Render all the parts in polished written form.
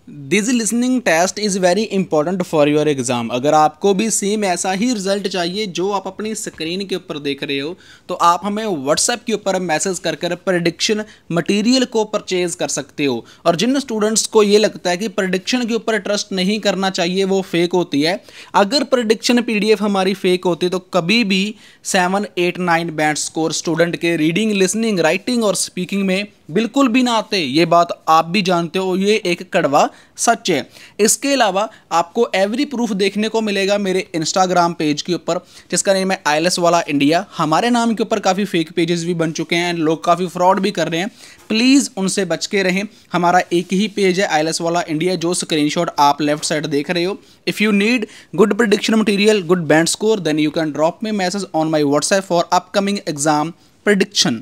This listening test is very important for your exam. अगर आपको भी सेम ऐसा ही रिजल्ट चाहिए जो आप अपनी स्क्रीन के ऊपर देख रहे हो, तो आप हमें व्हाट्सएप के ऊपर मैसेज कर कर प्रेडिक्शन मटेरियल को परचेज कर सकते हो। और जिन स्टूडेंट्स को ये लगता है कि प्रेडिक्शन के ऊपर ट्रस्ट नहीं करना चाहिए, वो फेक होती है, अगर प्रेडिक्शन PDF हमारी फेक होती तो कभी भी 7, 8, 9 बैंड स्कोर स्टूडेंट के रीडिंग, लिसनिंग, राइटिंग और स्पीकिंग में बिल्कुल भी ना आते। ये बात आप भी जानते हो, ये एक कड़वा सच है। इसके अलावा आपको एवरी प्रूफ देखने को मिलेगा मेरे इंस्टाग्राम पेज के ऊपर, जिसका नेम है आईएलएस वाला इंडिया। हमारे नाम के ऊपर काफ़ी फेक पेजेस भी बन चुके हैं, लोग काफ़ी फ्रॉड भी कर रहे हैं। प्लीज़ उनसे बच के रहें। हमारा एक ही पेज है आईएलएस वाला इंडिया, जो स्क्रीनशॉट आप लेफ्ट साइड देख रहे हो। If you need good prediction material, good band score, then you can drop me message on my WhatsApp for upcoming exam prediction.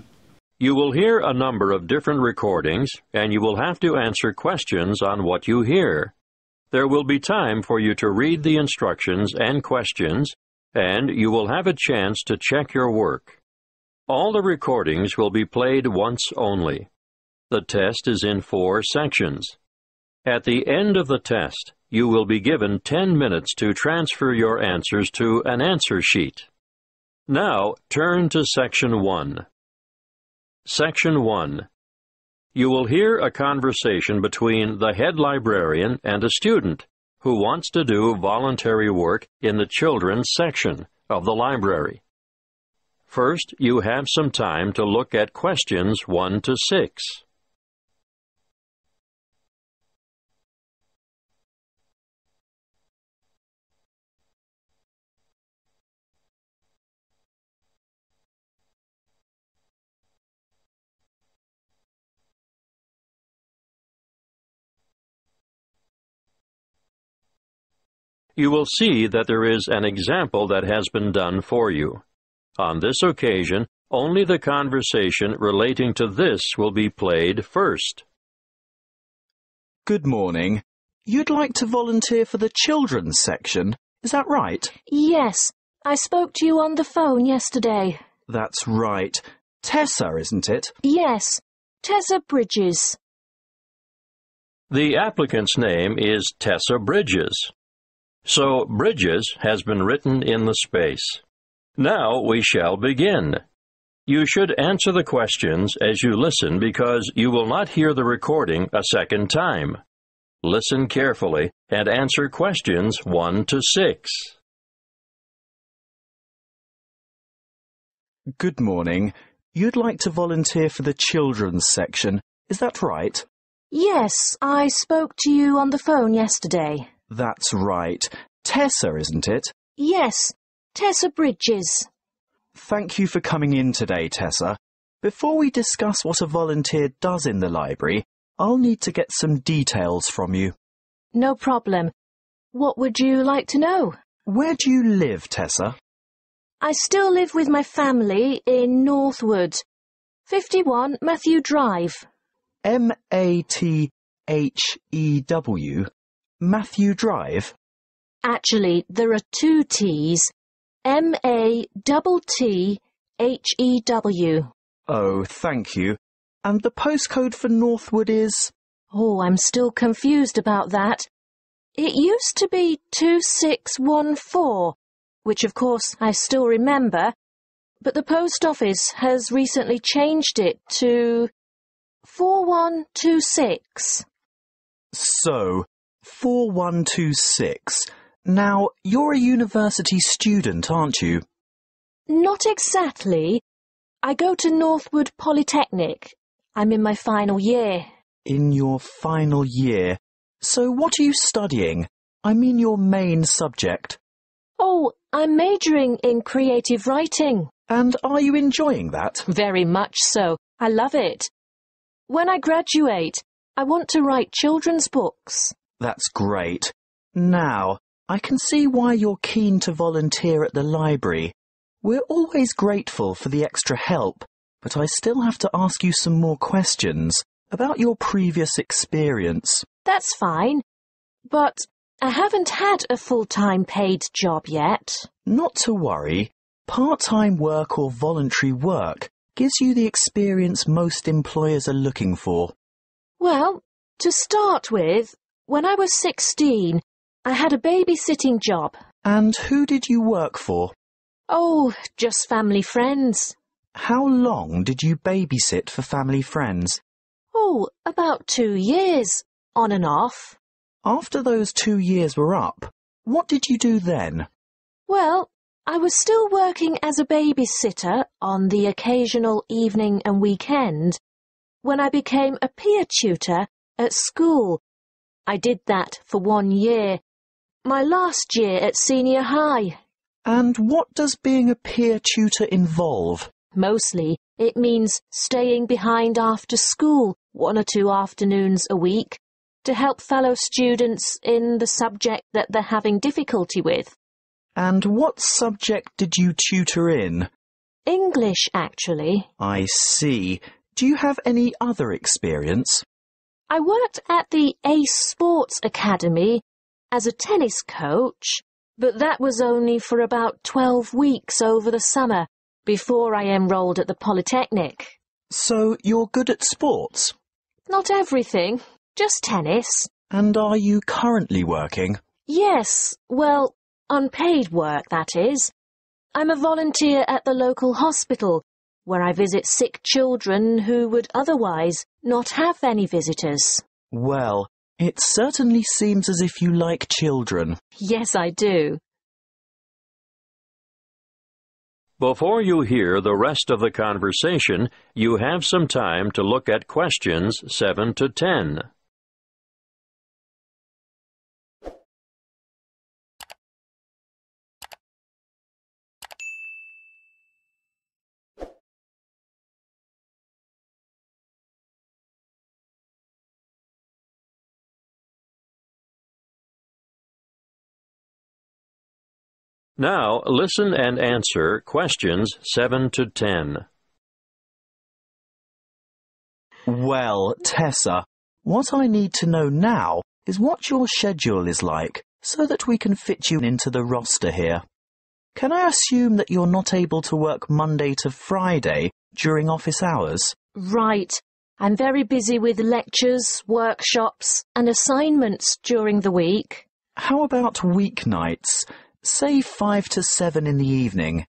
You will hear a number of different recordings, and you will have to answer questions on what you hear. There will be time for you to read the instructions and questions, and you will have a chance to check your work. All the recordings will be played once only. The test is in 4 sections. At the end of the test, you will be given 10 minutes to transfer your answers to an answer sheet. Now, turn to Section 1. Section 1. You will hear a conversation between the head librarian and a student who wants to do voluntary work in the children's section of the library. First, you have some time to look at questions 1 to 6. You will see that there is an example that has been done for you. On this occasion, only the conversation relating to this will be played first. Good morning. You'd like to volunteer for the children's section, is that right? Yes, I spoke to you on the phone yesterday. That's right. Tessa, isn't it? Yes, Tessa Bridges. The applicant's name is Tessa Bridges. So, Bridges has been written in the space. Now we shall begin. You should answer the questions as you listen because you will not hear the recording a second time. Listen carefully and answer questions 1 to 6. Good morning. You'd like to volunteer for the children's section, is that right? Yes, I spoke to you on the phone yesterday. That's right. Tessa, isn't it? Yes, Tessa Bridges. Thank you for coming in today, Tessa. Before we discuss what a volunteer does in the library, I'll need to get some details from you. No problem. What would you like to know? Where do you live, Tessa? I still live with my family in Northwood, 51 Matthew Drive. Mathew? Matthew Drive? Actually, there are 2 T's. Mattthew. Oh, thank you. And the postcode for Northwood is? Oh, I'm still confused about that. It used to be 2614, which of course I still remember, but the post office has recently changed it to 4126. So, 4126. Now, you're a university student, aren't you? Not exactly. I go to Northwood Polytechnic. I'm in my final year. In your final year. So what are you studying? I mean your main subject. Oh, I'm majoring in creative writing. And are you enjoying that? Very much so. I love it. When I graduate, I want to write children's books. That's great. Now, I can see why you're keen to volunteer at the library. We're always grateful for the extra help, but I still have to ask you some more questions about your previous experience. That's fine, but I haven't had a full-time paid job yet. Not to worry. Part-time work or voluntary work gives you the experience most employers are looking for. Well, to start with, When I was 16, I had a babysitting job. And who did you work for? Oh, just family friends. How long did you babysit for family friends? Oh, about 2 years, on and off. After those 2 years were up, what did you do then? Well, I was still working as a babysitter on the occasional evening and weekend when I became a peer tutor at school. I did that for 1 year, my last year at senior high. And what does being a peer tutor involve? Mostly, it means staying behind after school 1 or 2 afternoons a week to help fellow students in the subject that they're having difficulty with. And what subject did you tutor in? English, actually. I see. Do you have any other experience? I worked at the Ace Sports Academy as a tennis coach, but that was only for about 12 weeks over the summer before I enrolled at the Polytechnic. So you're good at sports? Not everything, just tennis. And are you currently working? Yes, well, unpaid work, that is. I'm a volunteer at the local hospital, where I visit sick children who would otherwise not have any visitors. Well, it certainly seems as if you like children. Yes, I do. Before you hear the rest of the conversation, you have some time to look at questions 7 to 10. Now, listen and answer questions 7 to 10. Well, Tessa, what I need to know now is what your schedule is like, so that we can fit you into the roster here. Can I assume that you're not able to work Monday to Friday during office hours? Right. I'm very busy with lectures, workshops, and assignments during the week. How about weeknights? Say 5 to 7 in the evening.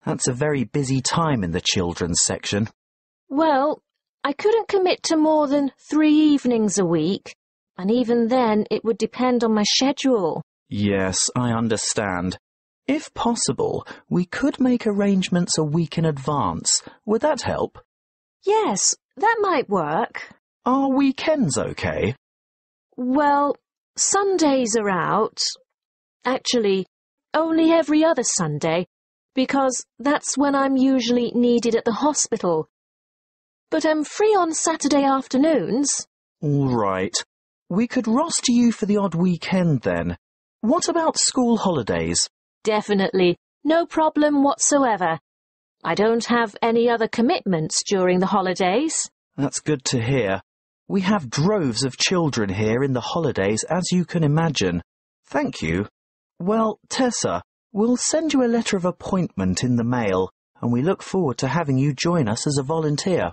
That's a very busy time in the children's section. Well, I couldn't commit to more than 3 evenings a week, and even then it would depend on my schedule. Yes, I understand. If possible, we could make arrangements a week in advance. Would that help? Yes, that might work. Are weekends okay? Well, Sundays are out. Actually, only every other Sunday, because that's when I'm usually needed at the hospital. But I'm free on Saturday afternoons. All right. We could roster you for the odd weekend then. What about school holidays? Definitely, no problem whatsoever. I don't have any other commitments during the holidays. That's good to hear. We have droves of children here in the holidays, as you can imagine. Thank you. Well, Tessa, we'll send you a letter of appointment in the mail, and we look forward to having you join us as a volunteer.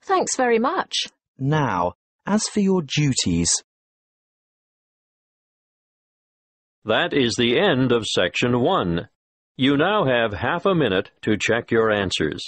Thanks very much. Now, as for your duties. That is the end of Section 1. You now have half a minute to check your answers.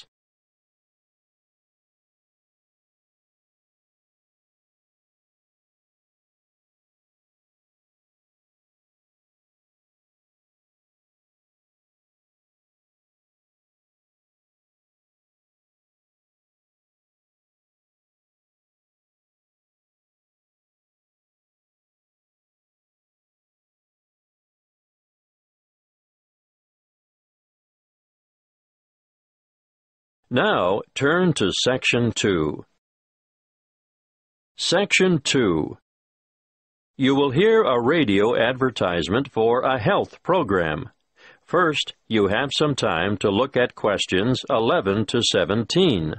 Now, turn to Section 2. Section 2. You will hear a radio advertisement for a health program. First, you have some time to look at questions 11 to 17.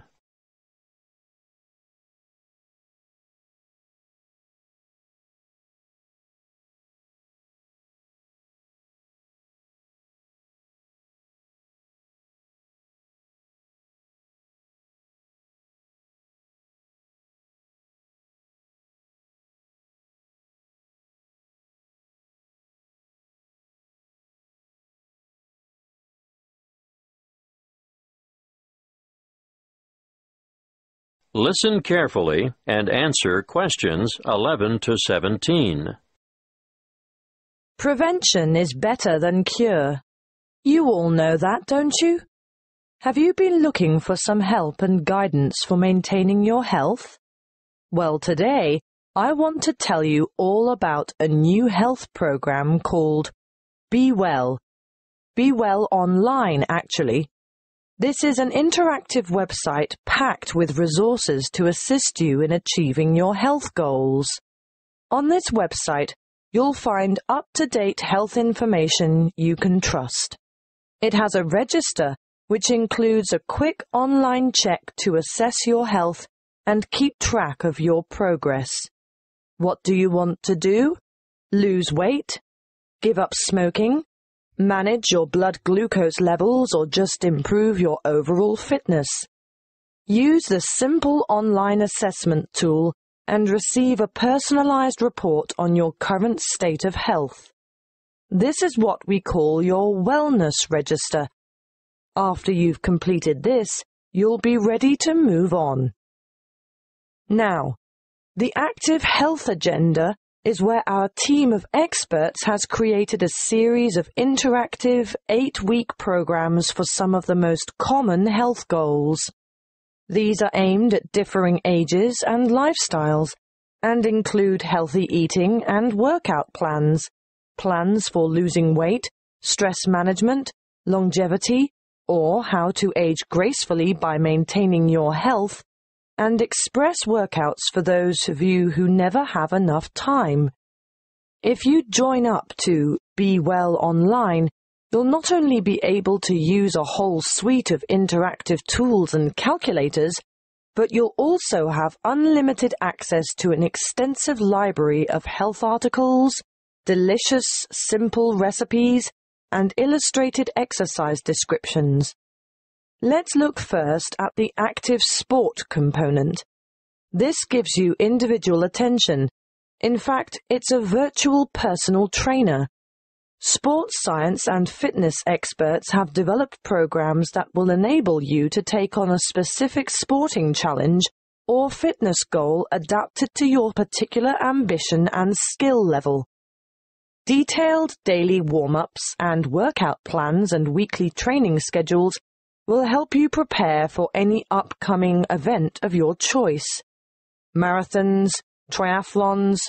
Listen carefully and answer questions 11 to 17. Prevention is better than cure. You all know that, don't you? Have you been looking for some help and guidance for maintaining your health? Well, today, I want to tell you all about a new health program called Be Well. Be Well Online, actually. This is an interactive website packed with resources to assist you in achieving your health goals. On this website, you'll find up-to-date health information you can trust. It has a register which includes a quick online check to assess your health and keep track of your progress. What do you want to do? Lose weight? Give up smoking? Manage your blood glucose levels or just improve your overall fitness? Use the simple online assessment tool and receive a personalized report on your current state of health. This is what we call your wellness register. After you've completed this, you'll be ready to move on. Now, the Active Health Agenda is where our team of experts has created a series of interactive 8-week programs for some of the most common health goals. These are aimed at differing ages and lifestyles and include healthy eating and workout plans, plans for losing weight, stress management, longevity, or how to age gracefully by maintaining your health, and express workouts for those of you who never have enough time. If you join up to Be Well Online, you'll not only be able to use a whole suite of interactive tools and calculators, but you'll also have unlimited access to an extensive library of health articles, delicious, simple recipes, and illustrated exercise descriptions. Let's look first at the active sport component. This gives you individual attention. In fact, it's a virtual personal trainer. Sports science and fitness experts have developed programs that will enable you to take on a specific sporting challenge or fitness goal adapted to your particular ambition and skill level. Detailed daily warm-ups and workout plans and weekly training schedules will help you prepare for any upcoming event of your choice. Marathons, triathlons,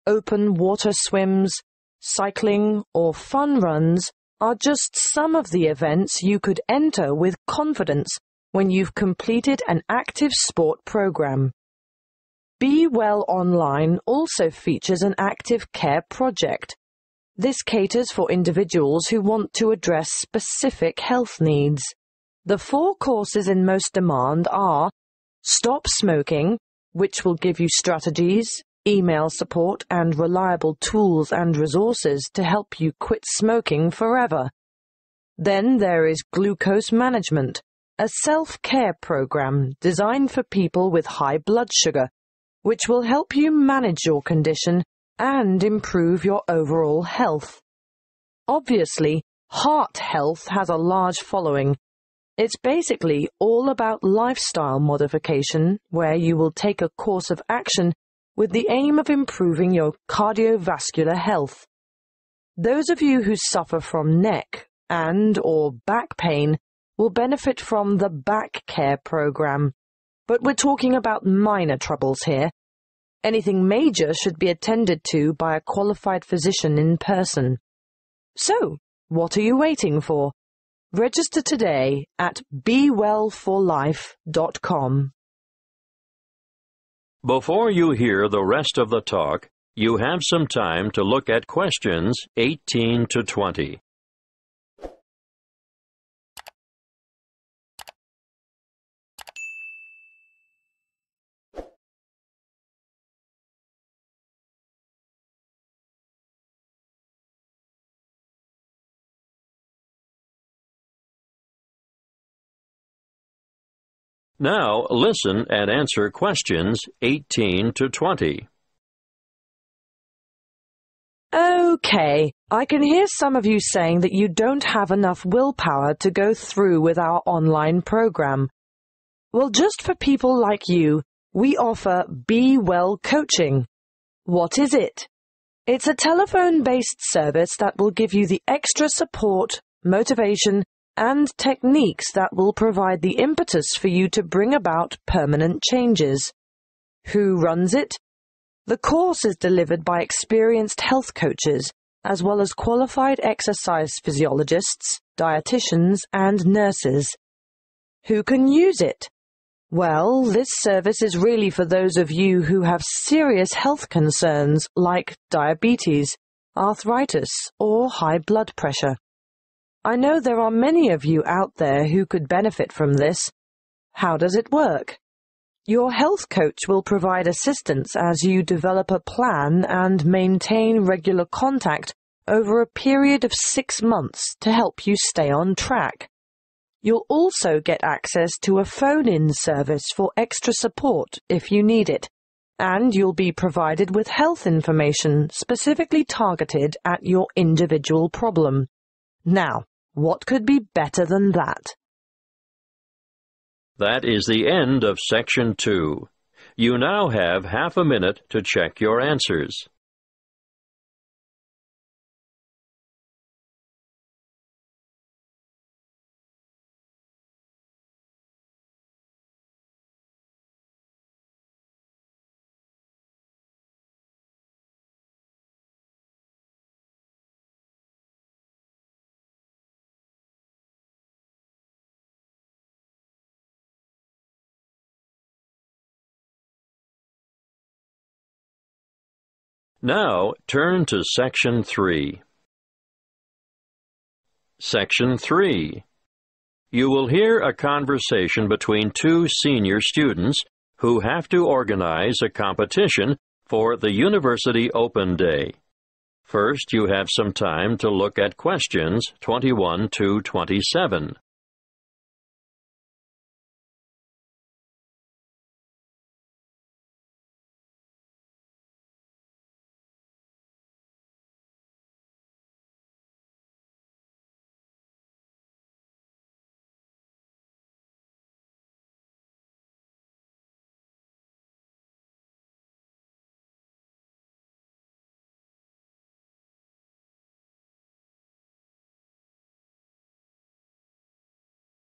open water swims, cycling, or fun runs are just some of the events you could enter with confidence when you've completed an active sport program. Be Well Online also features an active care project. This caters for individuals who want to address specific health needs. The 4 courses in most demand are Stop Smoking, which will give you strategies, email support, and reliable tools and resources to help you quit smoking forever. Then there is Glucose Management, a self-care program designed for people with high blood sugar, which will help you manage your condition and improve your overall health. Obviously, heart health has a large following. It's basically all about lifestyle modification, where you will take a course of action with the aim of improving your cardiovascular health. Those of you who suffer from neck and/or back pain will benefit from the Back Care program, but we're talking about minor troubles here. Anything major should be attended to by a qualified physician in person. So, what are you waiting for? Register today at bewellforlife.com. Before you hear the rest of the talk, you have some time to look at questions 18 to 20. Now listen and answer questions 18 to 20. Okay, I can hear some of you saying that you don't have enough willpower to go through with our online program. Well, just for people like you, We offer Be Well Coaching. What is it? It's a telephone-based service that will give you the extra support, motivation, and techniques that will provide the impetus for you to bring about permanent changes. Who runs it? The course is delivered by experienced health coaches, as well as qualified exercise physiologists, dietitians, and nurses. Who can use it? Well, this service is really for those of you who have serious health concerns like diabetes, arthritis, or high blood pressure. I know there are many of you out there who could benefit from this. How does it work? Your health coach will provide assistance as you develop a plan and maintain regular contact over a period of 6 months to help you stay on track. You'll also get access to a phone-in service for extra support if you need it, and you'll be provided with health information specifically targeted at your individual problem. Now, what could be better than that? That is the end of Section 2. You now have half a minute to check your answers. Now, turn to Section 3. Section 3. You will hear a conversation between two senior students who have to organize a competition for the University Open Day. First, you have some time to look at questions 21 to 27.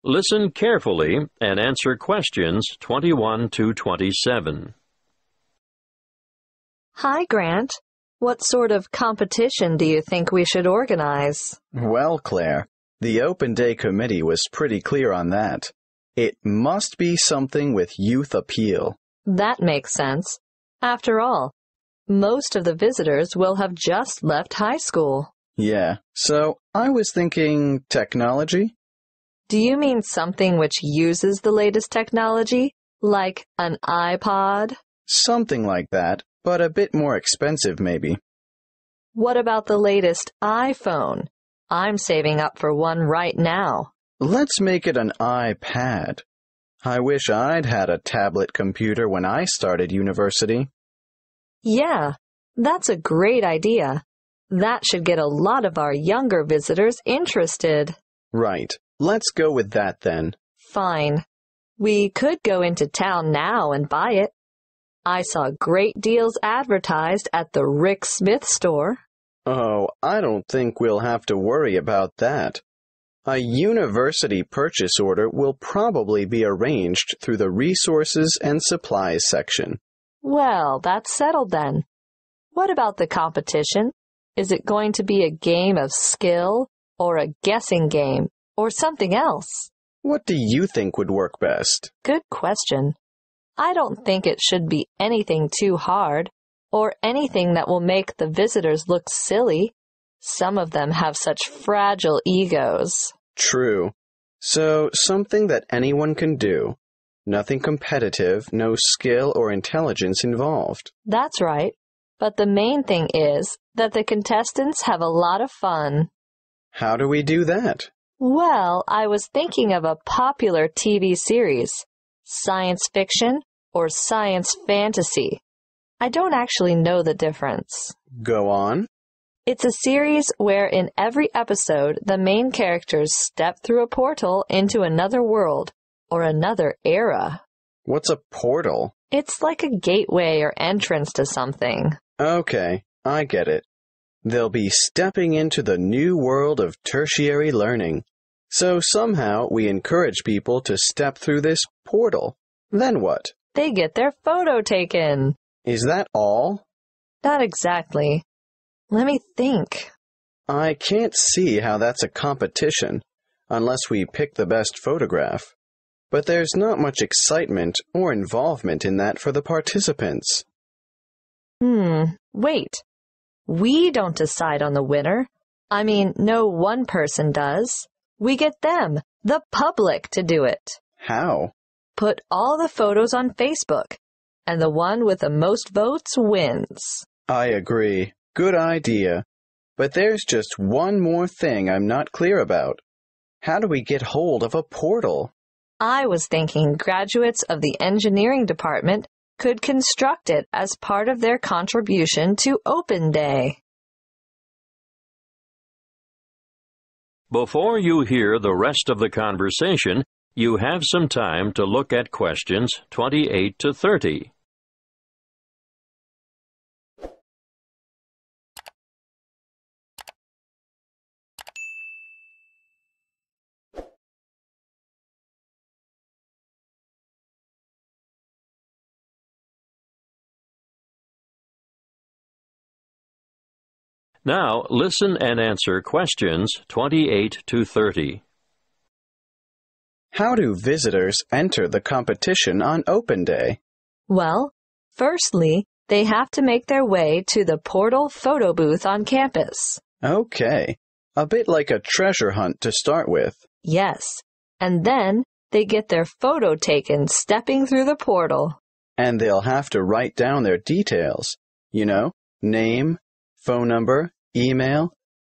Listen carefully and answer questions 21 to 27. Hi, Grant. What sort of competition do you think we should organize? Well, Claire, the Open Day Committee was pretty clear on that. It must be something with youth appeal. That makes sense. After all, most of the visitors will have just left high school. Yeah, so I was thinking technology? Do you mean something which uses the latest technology, like an iPod? Something like that, but a bit more expensive maybe. What about the latest iPhone? I'm saving up for one right now. Let's make it an iPad. I wish I'd had a tablet computer when I started university. Yeah, that's a great idea. That should get a lot of our younger visitors interested. Right. Let's go with that then. Fine. We could go into town now and buy it. I saw great deals advertised at the Rick Smith store. Oh, I don't think we'll have to worry about that. A university purchase order will probably be arranged through the Resources and Supplies section. Well, that's settled then. What about the competition? Is it going to be a game of skill or a guessing game or something else? What do you think would work best? Good question. I don't think it should be anything too hard or anything that will make the visitors look silly. Some of them have such fragile egos. True. So, something that anyone can do. Nothing competitive, no skill or intelligence involved. That's right. But the main thing is that the contestants have a lot of fun. How do we do that? Well, I was thinking of a popular TV series, science fiction or science fantasy. I don't actually know the difference. Go on. It's a series where in every episode the main characters step through a portal into another world or another era. What's a portal? It's like a gateway or entrance to something. Okay, I get it. They'll be stepping into the new world of tertiary learning. So somehow we encourage people to step through this portal. Then what? They get their photo taken. Is that all? Not exactly. Let me think. I can't see how that's a competition, unless we pick the best photograph. But there's not much excitement or involvement in that for the participants. Wait. We don't decide on the winner. I mean, no one person does. We get them, the public, to do it. How? Put all the photos on Facebook, and the one with the most votes wins. I agree. Good idea. But there's just one more thing I'm not clear about. How do we get hold of a portal? I was thinking graduates of the engineering department could construct it as part of their contribution to Open Day. Before you hear the rest of the conversation, you have some time to look at questions 28 to 30. Now, listen and answer questions 28 to 30. How do visitors enter the competition on Open Day? Well, firstly, they have to make their way to the portal photo booth on campus. Okay, a bit like a treasure hunt to start with. Yes, and then they get their photo taken stepping through the portal. And they'll have to write down their details. You know, name, phone number, email?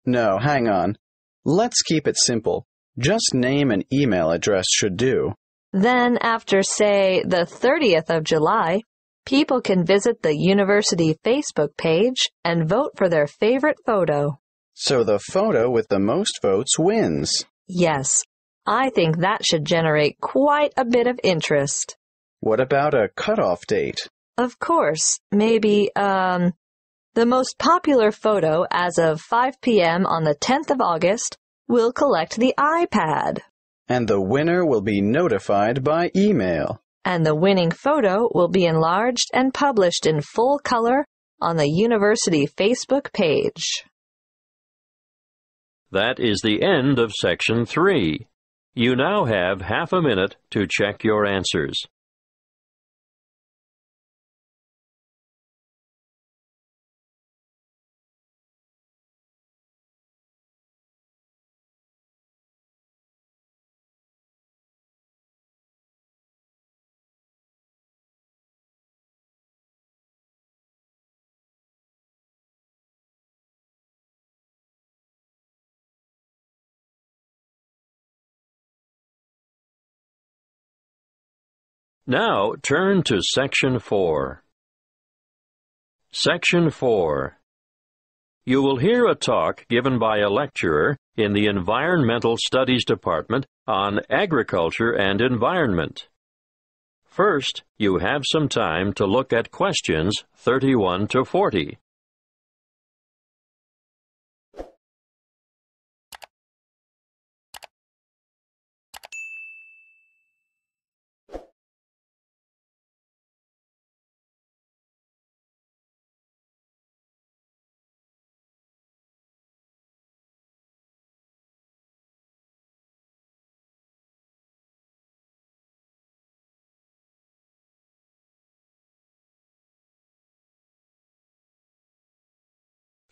No, hang on. Let's keep it simple. Just name and email address should do. Then after, say, the 30th of July, people can visit the university Facebook page and vote for their favorite photo. So the photo with the most votes wins. Yes, I think that should generate quite a bit of interest. What about a cutoff date? Of course, maybe, the most popular photo as of 5 p.m. on the 10th of August will collect the iPad. And the winner will be notified by email. And the winning photo will be enlarged and published in full color on the university Facebook page. That is the end of Section 3. You now have half a minute to check your answers. Now turn to Section 4. Section 4. You will hear a talk given by a lecturer in the Environmental Studies Department on agriculture and environment. First, you have some time to look at questions 31 to 40.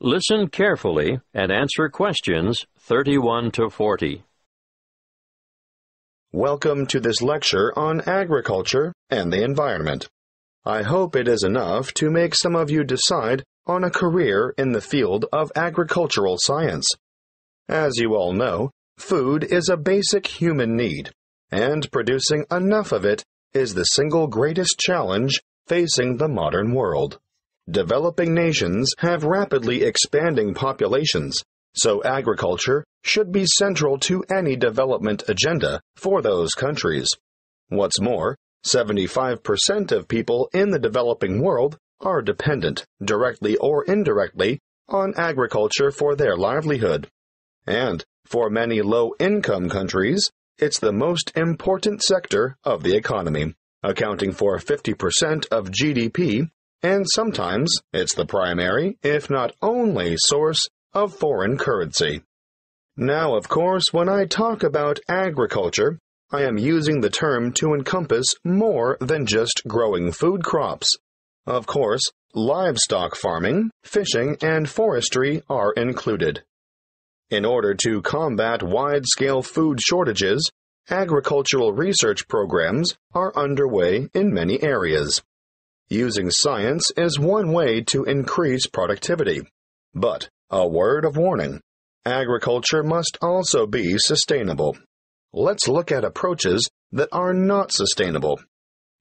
Listen carefully and answer questions 31 to 40. Welcome to this lecture on agriculture and the environment. I hope it is enough to make some of you decide on a career in the field of agricultural science. As you all know, food is a basic human need, and producing enough of it is the single greatest challenge facing the modern world. Developing nations have rapidly expanding populations, so agriculture should be central to any development agenda for those countries. What's more, 75% of people in the developing world are dependent, directly or indirectly, on agriculture for their livelihood. And for many low-income countries, it's the most important sector of the economy, accounting for 50% of GDP, and sometimes it's the primary, if not only, source of foreign currency. Now, of course, when I talk about agriculture, I am using the term to encompass more than just growing food crops. Of course, livestock farming, fishing, and forestry are included. In order to combat wide-scale food shortages, agricultural research programs are underway in many areas. Using science is one way to increase productivity. But, a word of warning, agriculture must also be sustainable. Let's look at approaches that are not sustainable.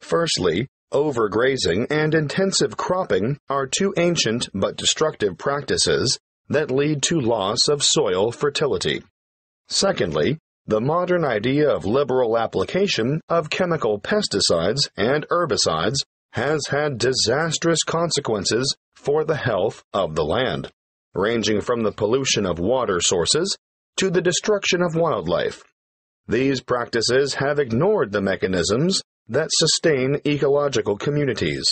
Firstly, overgrazing and intensive cropping are two ancient but destructive practices that lead to loss of soil fertility. Secondly, the modern idea of liberal application of chemical pesticides and herbicides has had disastrous consequences for the health of the land, ranging from the pollution of water sources to the destruction of wildlife. These practices have ignored the mechanisms that sustain ecological communities.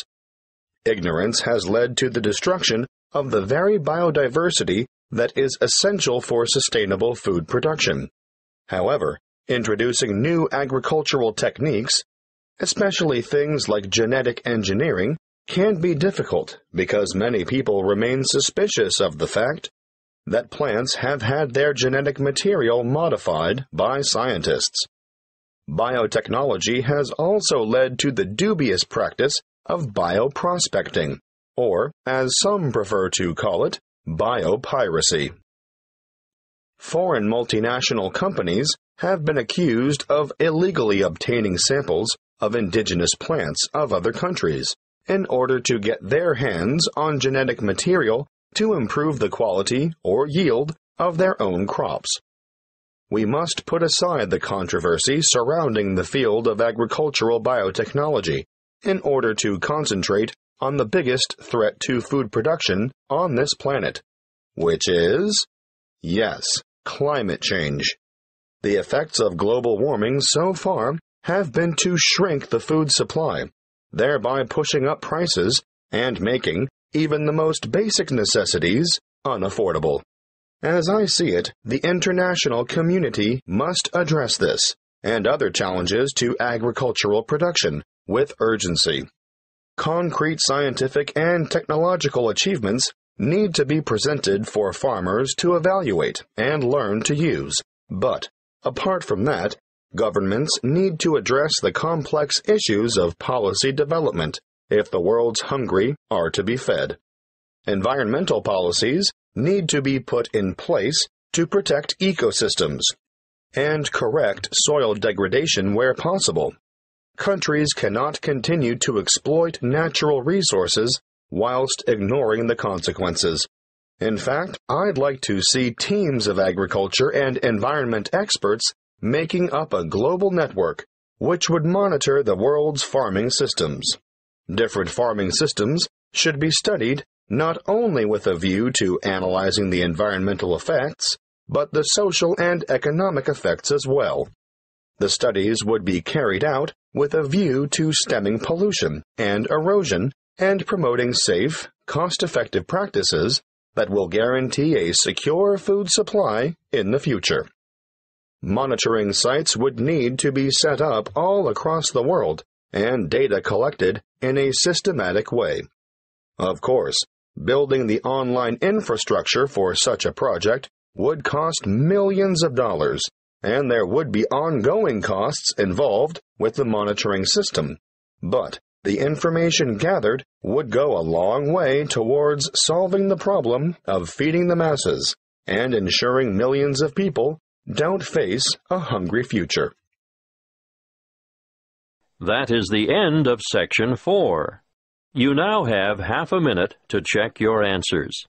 Ignorance has led to the destruction of the very biodiversity that is essential for sustainable food production. However, introducing new agricultural techniques, especially things like genetic engineering, can be difficult because many people remain suspicious of the fact that plants have had their genetic material modified by scientists. Biotechnology has also led to the dubious practice of bioprospecting, or, as some prefer to call it, biopiracy. Foreign multinational companies have been accused of illegally obtaining samples of indigenous plants of other countries in order to get their hands on genetic material to improve the quality or yield of their own crops. We must put aside the controversy surrounding the field of agricultural biotechnology in order to concentrate on the biggest threat to food production on this planet, which is, yes, climate change. The effects of global warming so far have been to shrink the food supply, thereby pushing up prices and making even the most basic necessities unaffordable. As I see it, the international community must address this and other challenges to agricultural production with urgency. Concrete scientific and technological achievements need to be presented for farmers to evaluate and learn to use. But, apart from that, governments need to address the complex issues of policy development if the world's hungry are to be fed. Environmental policies need to be put in place to protect ecosystems and correct soil degradation where possible. Countries cannot continue to exploit natural resources whilst ignoring the consequences. In fact, I'd like to see teams of agriculture and environment experts making up a global network which would monitor the world's farming systems. Different farming systems should be studied not only with a view to analyzing the environmental effects, but the social and economic effects as well. The studies would be carried out with a view to stemming pollution and erosion and promoting safe, cost-effective practices that will guarantee a secure food supply in the future. Monitoring sites would need to be set up all across the world and data collected in a systematic way. Of course, building the online infrastructure for such a project would cost millions of dollars, and there would be ongoing costs involved with the monitoring system. But the information gathered would go a long way towards solving the problem of feeding the masses and ensuring millions of people don't face a hungry future. That is the end of Section 4. You now have half a minute to check your answers.